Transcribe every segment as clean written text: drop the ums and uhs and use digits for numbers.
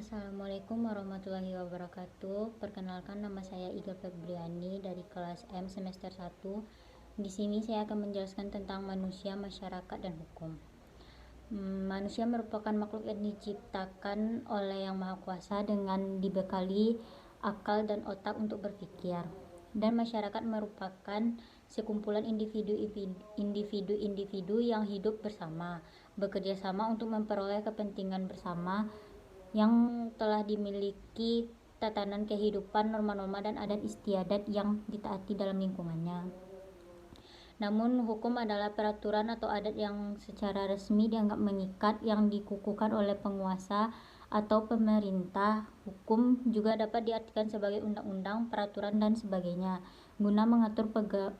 Assalamualaikum warahmatullahi wabarakatuh. Perkenalkan, nama saya Iga Febriani dari kelas M semester 1. Di sini saya akan menjelaskan tentang manusia, masyarakat, dan hukum. Manusia merupakan makhluk yang diciptakan oleh Yang Maha Kuasa dengan dibekali akal dan otak untuk berpikir. Dan masyarakat merupakan sekumpulan individu-individu yang hidup bersama, bekerja sama untuk memperoleh kepentingan bersama yang telah dimiliki tatanan kehidupan, norma-norma, dan adat istiadat yang ditaati dalam lingkungannya. Namun, hukum adalah peraturan atau adat yang secara resmi dianggap mengikat, yang dikukuhkan oleh penguasa atau pemerintah. Hukum juga dapat diartikan sebagai undang-undang, peraturan, dan sebagainya, guna mengatur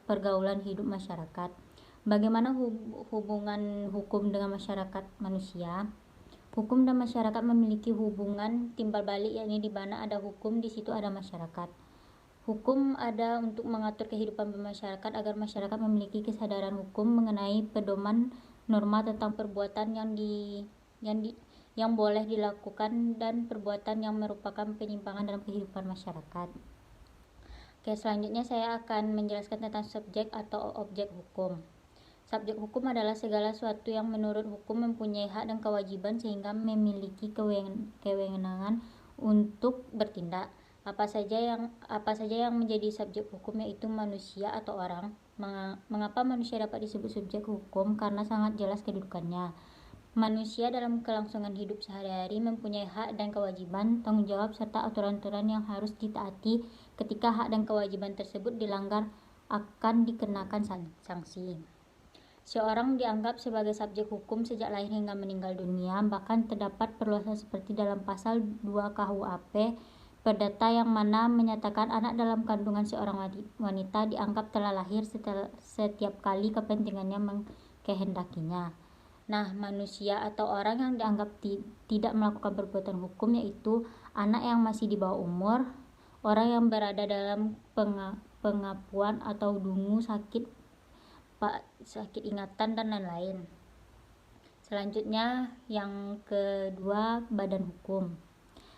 pergaulan hidup masyarakat. Bagaimana hubungan hukum dengan masyarakat manusia? Hukum dan masyarakat memiliki hubungan timbal balik, yakni di mana ada hukum, di situ ada masyarakat. Hukum ada untuk mengatur kehidupan bermasyarakat agar masyarakat memiliki kesadaran hukum mengenai pedoman norma tentang perbuatan yang boleh dilakukan dan perbuatan yang merupakan penyimpangan dalam kehidupan masyarakat. Oke, selanjutnya saya akan menjelaskan tentang subjek atau objek hukum. Subjek hukum adalah segala sesuatu yang menurut hukum mempunyai hak dan kewajiban sehingga memiliki kewenangan untuk bertindak. Apa saja yang menjadi subjek hukum, yaitu manusia atau orang. Mengapa manusia dapat disebut subjek hukum? Karena sangat jelas kedudukannya. Manusia dalam kelangsungan hidup sehari-hari mempunyai hak dan kewajiban, tanggung jawab, serta aturan-aturan yang harus ditaati. Ketika hak dan kewajiban tersebut dilanggar, akan dikenakan sanksi. Seorang dianggap sebagai subjek hukum sejak lahir hingga meninggal dunia. Bahkan terdapat perluasan seperti dalam pasal 2 KUHP Perdata yang mana menyatakan anak dalam kandungan seorang wanita dianggap telah lahir setiap kali kepentingannya mengkehendakinya. Nah, manusia atau orang yang dianggap tidak melakukan perbuatan hukum yaitu anak yang masih di bawah umur, orang yang berada dalam pengapuan atau dungu, sakit ingatan, dan lain-lain. Selanjutnya, yang kedua, badan hukum.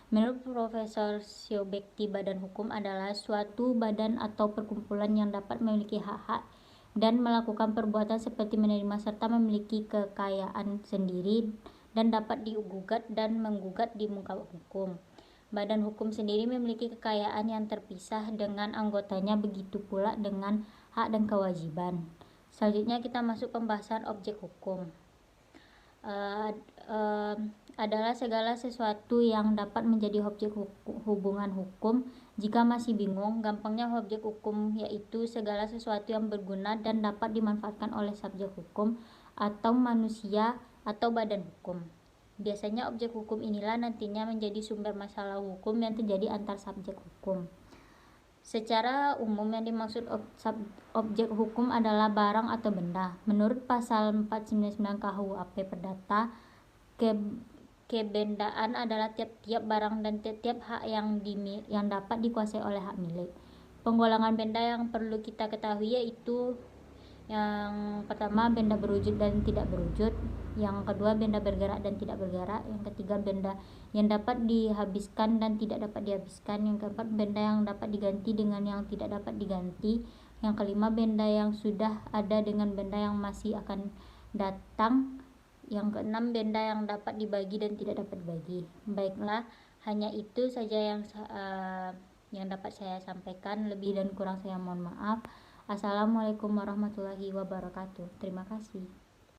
Menurut Profesor Syobekti, badan hukum adalah suatu badan atau perkumpulan yang dapat memiliki hak-hak dan melakukan perbuatan seperti menerima serta memiliki kekayaan sendiri dan dapat digugat dan menggugat di muka hukum. Badan hukum sendiri memiliki kekayaan yang terpisah dengan anggotanya, begitu pula dengan hak dan kewajiban. Selanjutnya kita masuk pembahasan objek hukum. Adalah segala sesuatu yang dapat menjadi objek hubungan hukum. Jika masih bingung, gampangnya objek hukum yaitu segala sesuatu yang berguna dan dapat dimanfaatkan oleh subjek hukum atau manusia atau badan hukum. Biasanya objek hukum inilah nantinya menjadi sumber masalah hukum yang terjadi antar subjek hukum. Secara umum yang dimaksud objek hukum adalah barang atau benda. Menurut pasal 499 KUHP Perdata, kebendaan adalah tiap-tiap barang dan tiap-tiap hak yang dapat dikuasai oleh hak milik. Penggolongan benda yang perlu kita ketahui yaitu yang pertama, benda berwujud dan tidak berwujud. Yang kedua, benda bergerak dan tidak bergerak. Yang ketiga, benda yang dapat dihabiskan dan tidak dapat dihabiskan. Yang keempat, benda yang dapat diganti dengan yang tidak dapat diganti. Yang kelima, benda yang sudah ada dengan benda yang masih akan datang. Yang keenam, benda yang dapat dibagi dan tidak dapat dibagi. Baiklah, hanya itu saja yang dapat saya sampaikan. Lebih dan kurang saya mohon maaf. Assalamualaikum warahmatullahi wabarakatuh. Terima kasih.